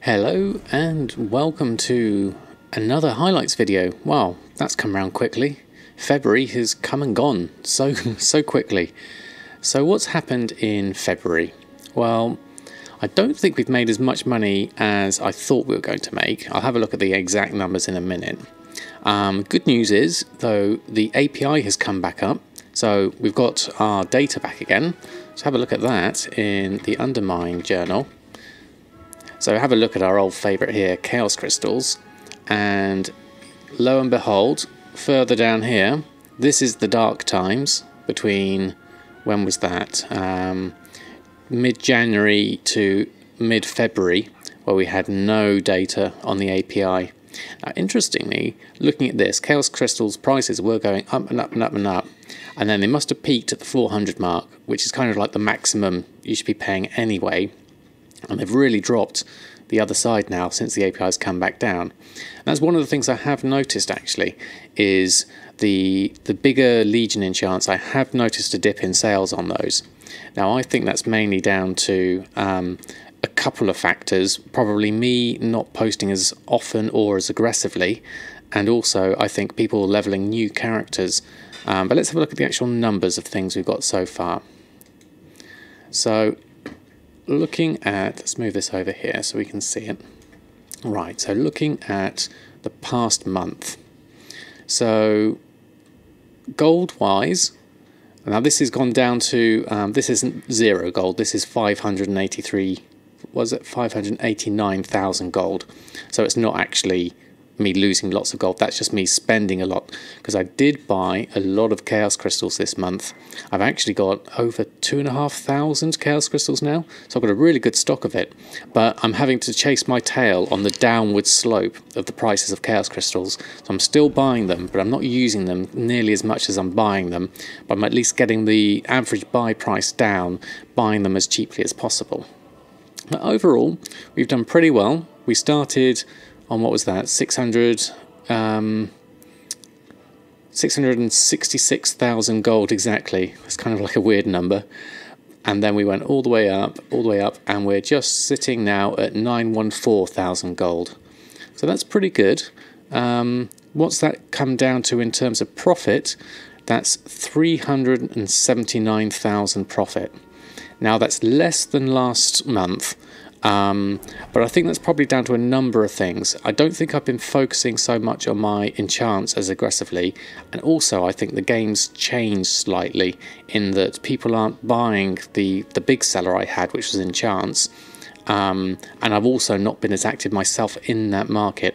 Hello and welcome to another highlights video. Wow, that's come around quickly. February has come and gone so quickly. So what's happened in February? Well, I don't think we've made as much money as I thought we were going to make. I'll have a look at the exact numbers in a minute. Good news is, though, the API has come back up. So we've got our data back again. Let's have a look at that in the Undermine journal. So have a look at our old favourite here, Chaos Crystals, and lo and behold, further down here, this is the dark times between, when was that, mid-January to mid-February, where we had no data on the API. Now, interestingly, looking at this, Chaos Crystals prices were going up and up and up and up, and then they must have peaked at the 400 mark, which is kind of like the maximum you should be paying anyway. And they've really dropped the other side now since the API has come back down. And that's one of the things I have noticed actually, is the bigger Legion enchants. I have noticed a dip in sales on those. Now I think that's mainly down to a couple of factors, probably me not posting as often or as aggressively, and also I think people leveling new characters. But let's have a look at the actual numbers of things we've got so far. So looking at, let's move this over here so we can see it. Right, so looking at the past month. So gold wise, now this has gone down to, this isn't 0 gold, this is 583, was it 589,000 gold. So it's not actually me losing lots of gold, that's just me spending a lot, because I did buy a lot of Chaos Crystals this month. I've actually got over 2,500 Chaos Crystals now, so I've got a really good stock of it, but I'm having to chase my tail on the downward slope of the prices of Chaos Crystals. So I'm still buying them, but I'm not using them nearly as much as I'm buying them, but I'm at least getting the average buy price down, buying them as cheaply as possible. But overall, we've done pretty well. We started on, what was that, 666,000 gold exactly. It's kind of like a weird number. And then we went all the way up, and we're just sitting now at 914,000 gold. So that's pretty good. What's that come down to in terms of profit? That's 379,000 profit. Now that's less than last month. But I think that's probably down to a number of things. I don't think I've been focusing so much on my enchants as aggressively, and also I think the game's changed slightly in that people aren't buying the big seller I had, which was enchants, and I've also not been as active myself in that market.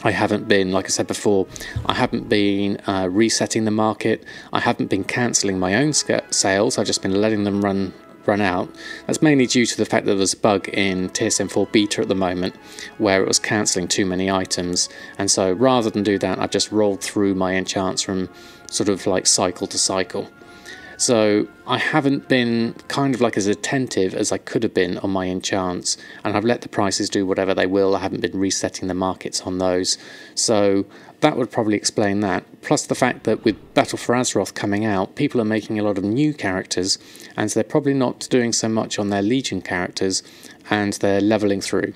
I haven't been, like I said before, I haven't been resetting the market, I haven't been cancelling my own sales, I've just been letting them run out. That's mainly due to the fact that there's a bug in TSM 4 beta at the moment where it was cancelling too many items, and so rather than do that I've just rolled through my enchants from sort of like cycle to cycle. So I haven't been kind of like as attentive as I could have been on my enchants, and I've let the prices do whatever they will. I haven't been resetting the markets on those, so that would probably explain that. Plus the fact that with Battle for Azeroth coming out, people are making a lot of new characters, and so they're probably not doing so much on their Legion characters, and they're levelling through.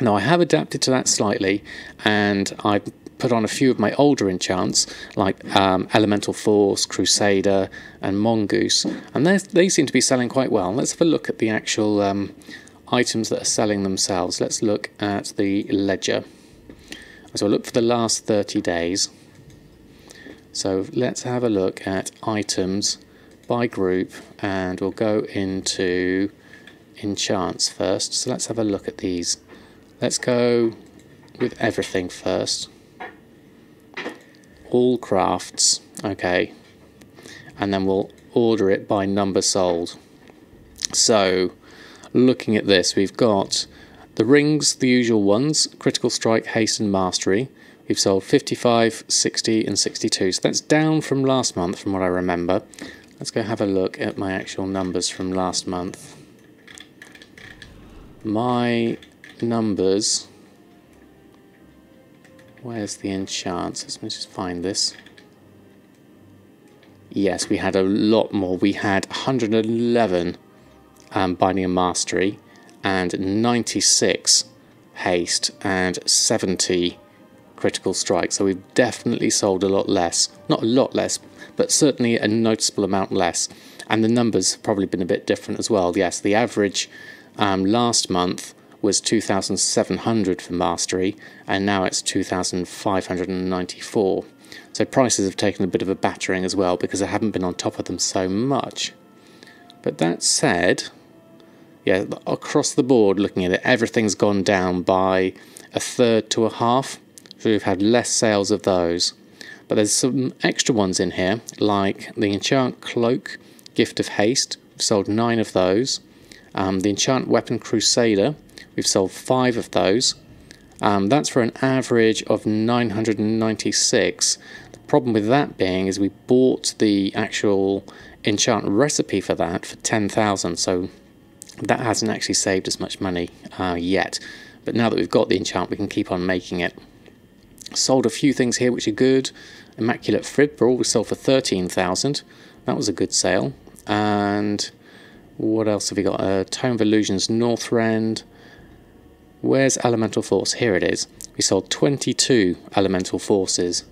Now I have adapted to that slightly, and I've put on a few of my older enchants, like Elemental Force, Crusader, and Mongoose, and they seem to be selling quite well. Let's have a look at the actual items that are selling themselves. Let's look at the ledger. So I'll look for the last 30 days. So let's have a look at items by group, and we'll go into enchants first. So let's have a look at these. Let's go with everything first. All crafts, okay. And then we'll order it by number sold. So looking at this, we've got the rings, the usual ones, Critical Strike, Haste and Mastery. We've sold 55, 60 and 62. So that's down from last month from what I remember. Let's go have a look at my actual numbers from last month. My numbers, where's the enchants? Let's just find this. Yes, we had a lot more. We had 111 Binding and Mastery, and 96 haste and 70 critical strike. So we've definitely sold a lot less. Not a lot less, but certainly a noticeable amount less. And the numbers have probably been a bit different as well. Yes, the average last month was 2,700 for mastery, and now it's 2,594. So prices have taken a bit of a battering as well because I haven't been on top of them so much. But that said, yeah, across the board, looking at it, everything's gone down by a third to a half. So we've had less sales of those. But there's some extra ones in here, like the Enchant Cloak, Gift of Haste. We've sold 9 of those. The Enchant Weapon Crusader, we've sold 5 of those. That's for an average of 996. The problem with that being is we bought the actual enchant recipe for that for 10,000, so that hasn't actually saved us much money yet. But now that we've got the enchant, we can keep on making it. Sold a few things here which are good. Immaculate Fribble we sold for 13,000. That was a good sale. And what else have we got? Tome of Illusions Northrend. Where's Elemental Force? Here it is. We sold 22 Elemental Forces.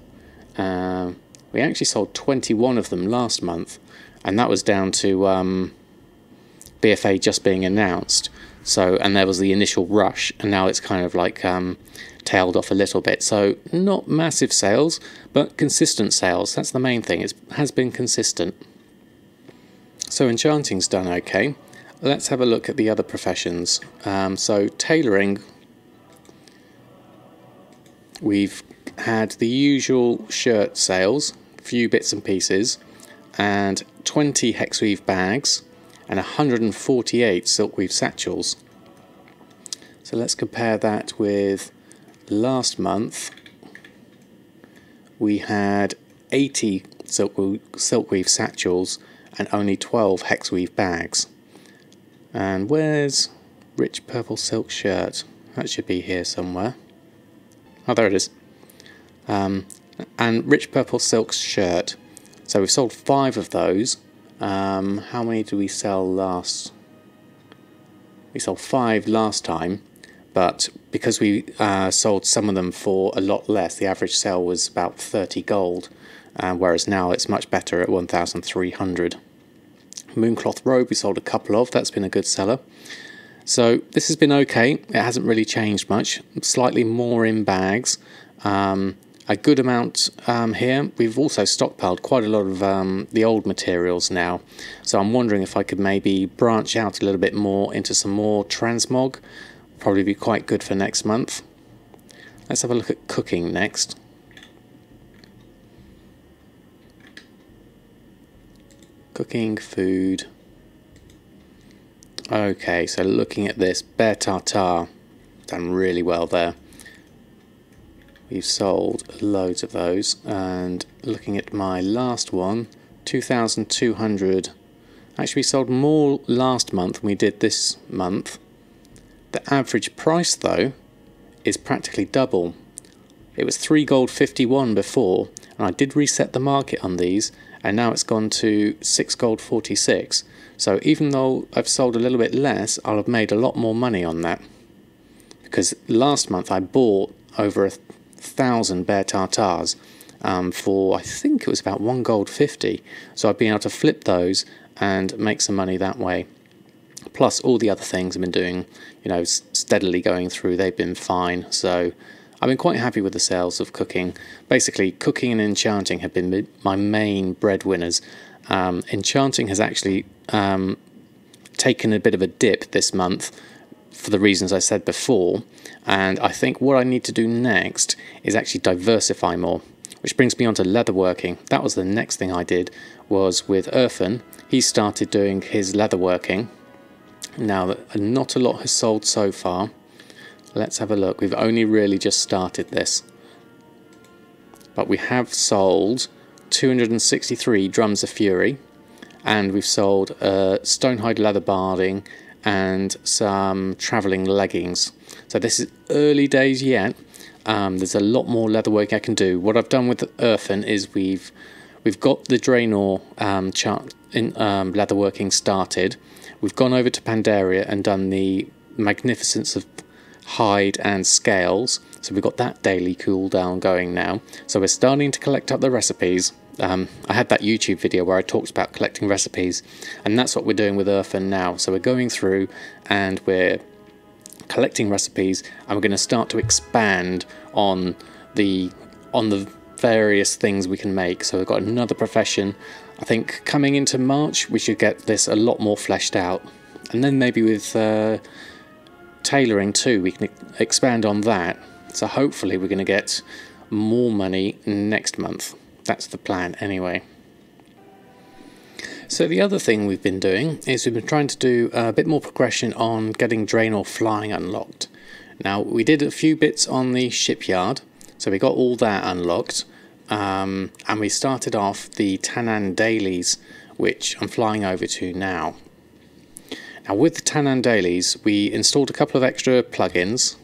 We actually sold 21 of them last month, and that was down to BFA just being announced. So, and there was the initial rush, and now it's kind of like tailed off a little bit. So not massive sales, but consistent sales. That's the main thing. It has been consistent. So Enchanting's done okay. Let's have a look at the other professions. So tailoring, we've had the usual shirt sales, a few bits and pieces, and 20 hexweave bags, and 148 silkweave satchels. So let's compare that with last month. We had 80 silkweave satchels and only 12 hexweave bags. And where's Rich Purple Silk Shirt? That should be here somewhere. Oh, there it is. And Rich Purple Silk Shirt. So we've sold 5 of those. How many did we sell last? We sold 5 last time, but because we sold some of them for a lot less, the average sale was about 30 gold, whereas now it's much better at 1,300. Mooncloth Robe we sold a couple of. That's been a good seller. So this has been okay. It hasn't really changed much. Slightly more in bags. A good amount here. We've also stockpiled quite a lot of the old materials now. So I'm wondering if I could maybe branch out a little bit more into some more transmog. Probably be quite good for next month. Let's have a look at cooking next. Cooking, food. Okay, so looking at this, Bear Tartare, done really well there. We've sold loads of those, and looking at my last one, 2,200. Actually, we sold more last month than we did this month. The average price, though, is practically double. It was 3 gold 51 before, and I did reset the market on these, and now it's gone to 6 gold 46. So even though I've sold a little bit less, I'll have made a lot more money on that. Because last month I bought over 1,000 Bear Tartares for, I think it was about 1 gold 50. So I've been able to flip those and make some money that way. Plus all the other things I've been doing, you know, steadily going through, they've been fine. So I've been quite happy with the sales of cooking. Basically, cooking and enchanting have been my main breadwinners. Enchanting has actually taken a bit of a dip this month for the reasons I said before, and I think what I need to do next is actually diversify more, which brings me on to leatherworking. That was the next thing I did, was with Irfan. He started doing his leatherworking. Now, not a lot has sold so far. Let's have a look. We've only really just started this, but we have sold 263 Drums of Fury, and we've sold Stonehide leather barding and some travelling leggings. So this is early days yet. There's a lot more leatherwork I can do. What I've done with Irfan is we've got the Draenor chart in leatherworking started. We've gone over to Pandaria and done the Magnificence of hide and scales. So we've got that daily cooldown going now. So we're starting to collect up the recipes. I had that YouTube video where I talked about collecting recipes, and that's what we're doing with Earthen now. So we're going through and we're collecting recipes, and we're going to start to expand on the various things we can make. So we've got another profession. I think coming into March we should get this a lot more fleshed out, and then maybe with tailoring too we can expand on that. So hopefully we're going to get more money next month. That's the plan anyway. So the other thing we've been doing is we've been trying to do a bit more progression on getting Draenor flying unlocked. Now we did a few bits on the shipyard, so we got all that unlocked, and we started off the Tannan dailies, which I'm flying over to now. Now with the Tannan dailies we installed a couple of extra plugins.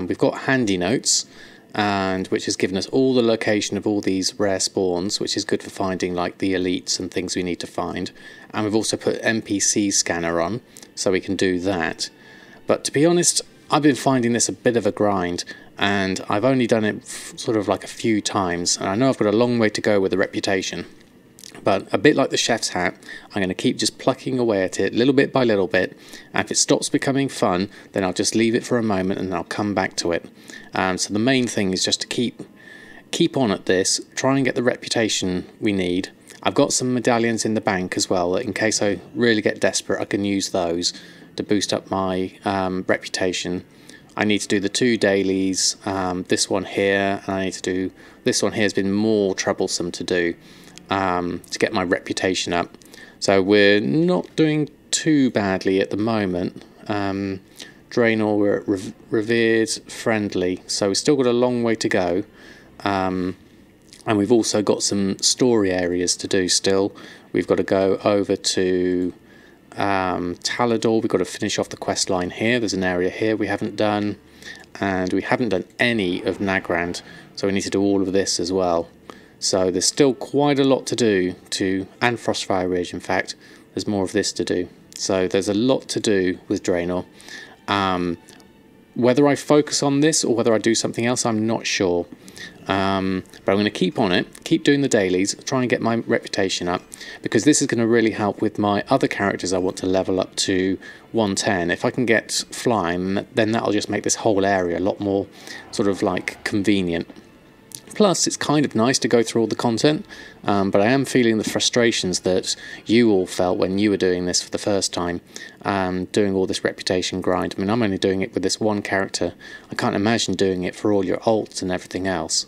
We've got Handy Notes, and which has given us all the location of all these rare spawns, which is good for finding like the elites and things we need to find. And we've also put NPC scanner on, so we can do that. But to be honest, I've been finding this a bit of a grind, and I've only done it sort of like a few times, and I know I've got a long way to go with the reputation. But a bit like the chef's hat, I'm going to keep just plucking away at it little bit by little bit, and if it stops becoming fun, then I'll just leave it for a moment and I'll come back to it. So the main thing is just to keep on at this, try and get the reputation we need. I've got some medallions in the bank as well, in case I really get desperate I can use those to boost up my reputation. I need to do the 2 dailies, this one here, and I need to do this one here. Has been more troublesome to do to get my reputation up. So we're not doing too badly at the moment. Draenor, we're at revered friendly, so we've still got a long way to go. And we've also got some story areas to do still. We've got to go over to Talador. We've got to finish off the quest line here. There's an area here we haven't done, and we haven't done any of Nagrand, so we need to do all of this as well. So there's still quite a lot to do and Frostfire Ridge, in fact. There's more of this to do. So there's a lot to do with Draenor. Whether I focus on this or whether I do something else, I'm not sure. But I'm going to keep on it, keep doing the dailies, try and get my reputation up, because this is going to really help with my other characters I want to level up to 110. If I can get flying, then that'll just make this whole area a lot more sort of like convenient. Plus, it's kind of nice to go through all the content, but I am feeling the frustrations that you all felt when you were doing this for the first time, doing all this reputation grind. I mean, I'm only doing it with this one character. I can't imagine doing it for all your alts and everything else.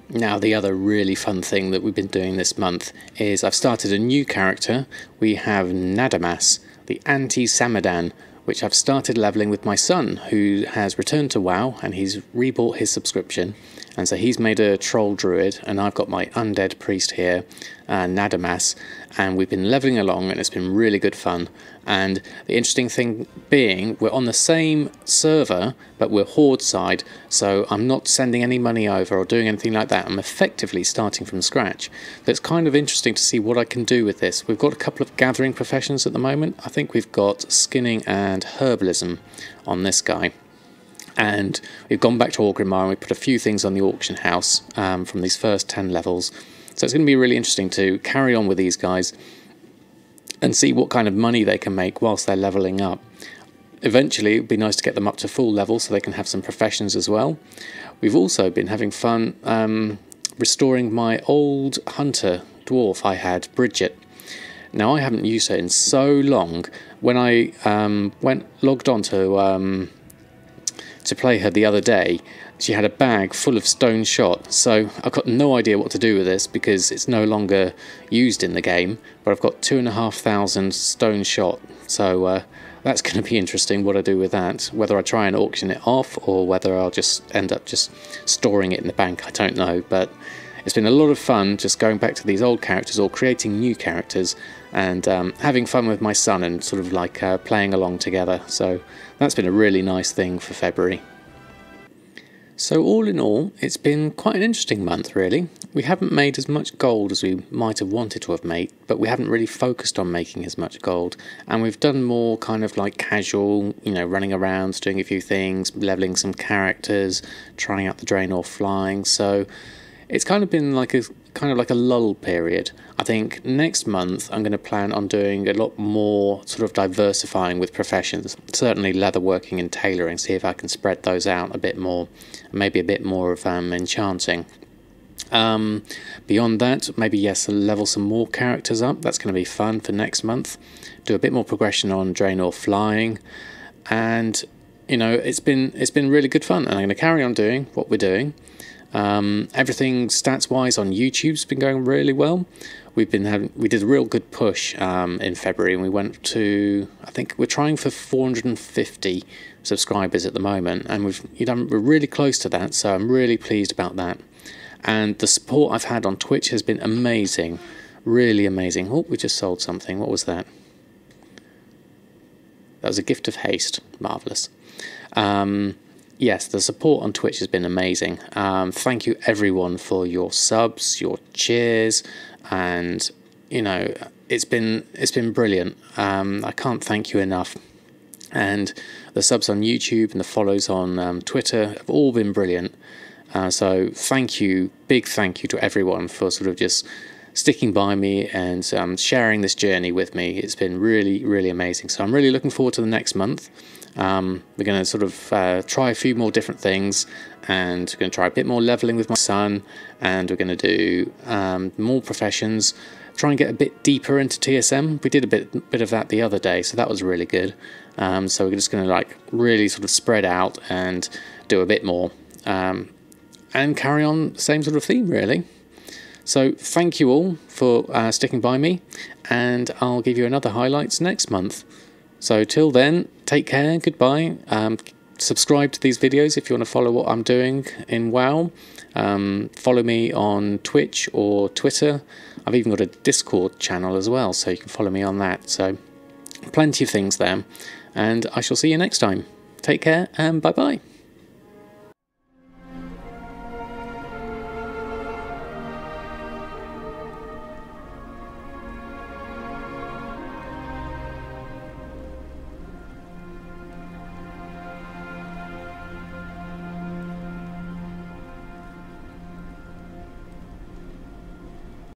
Now, the other really fun thing that we've been doing this month is I've started a new character. We have Nadamas, the anti-Samadan, which I've started leveling with my son, who has returned to WoW, and he's rebought his subscription. And so he's made a troll druid, and I've got my undead priest here, Nadamas, and we've been leveling along, and it's been really good fun. And the interesting thing being, we're on the same server, but we're Horde side, so I'm not sending any money over or doing anything like that. I'm effectively starting from scratch. So it's kind of interesting to see what I can do with this. We've got a couple of gathering professions at the moment. I think we've got skinning and herbalism on this guy. And we've gone back to Orgrimmar and we put a few things on the auction house from these first 10 levels. So it's going to be really interesting to carry on with these guys and see what kind of money they can make whilst they're leveling up. Eventually it would be nice to get them up to full level so they can have some professions as well. We've also been having fun restoring my old hunter dwarf I had, Bridget. Now, I haven't used her in so long. When I logged on to play her the other day, she had a bag full of stone shot, so I've got no idea what to do with this because it's no longer used in the game, but I've got 2,500 stone shot, so that's going to be interesting what I do with that. Whether I try and auction it off or whether I'll just end up just storing it in the bank, I don't know, but it's been a lot of fun just going back to these old characters or creating new characters and having fun with my son and sort of like playing along together. So that's been a really nice thing for February. So all in all, it's been quite an interesting month really. We haven't made as much gold as we might have wanted to have made, but we haven't really focused on making as much gold. And we've done more kind of like casual, running around, doing a few things, leveling some characters, trying out the Draenor flying. So it's kind of been like a lull period. I think next month I'm going to plan on doing a lot more sort of diversifying with professions. Certainly leatherworking and tailoring, see if I can spread those out a bit more. Maybe a bit more of enchanting. Beyond that, maybe yes, level some more characters up. That's going to be fun for next month. Do a bit more progression on Draenor flying, and it's been really good fun. And I'm going to carry on doing what we're doing. Everything stats wise on YouTube's been going really well. We did a real good push in February, and we went to, I think we're trying for 450 subscribers at the moment, and we're really close to that, so I'm really pleased about that. And the support I've had on Twitch has been amazing, really amazing. Oh, we just sold something. What was that? That was a gift of haste. Marvellous. Yes, the support on Twitch has been amazing. Thank you everyone for your subs, your cheers, and it's been brilliant. I can't thank you enough. And the subs on YouTube and the follows on Twitter have all been brilliant. So big thank you to everyone for sort of just sticking by me and sharing this journey with me. It's been really, really amazing. So I'm really looking forward to the next month. We're going to sort of try a few more different things, and we're going to try a bit more leveling with my son, and we're going to do more professions, try and get a bit deeper into TSM. We did a bit of that the other day, so that was really good. So we're just going to really sort of spread out and do a bit more, and carry on the same sort of theme really. So thank you all for sticking by me, and I'll give you another highlights next month. So till then, take care, goodbye. Subscribe to these videos if you want to follow what I'm doing in WoW. Follow me on Twitch or Twitter. I've even got a Discord channel as well, so you can follow me on that. So plenty of things there, and I shall see you next time. Take care and bye bye.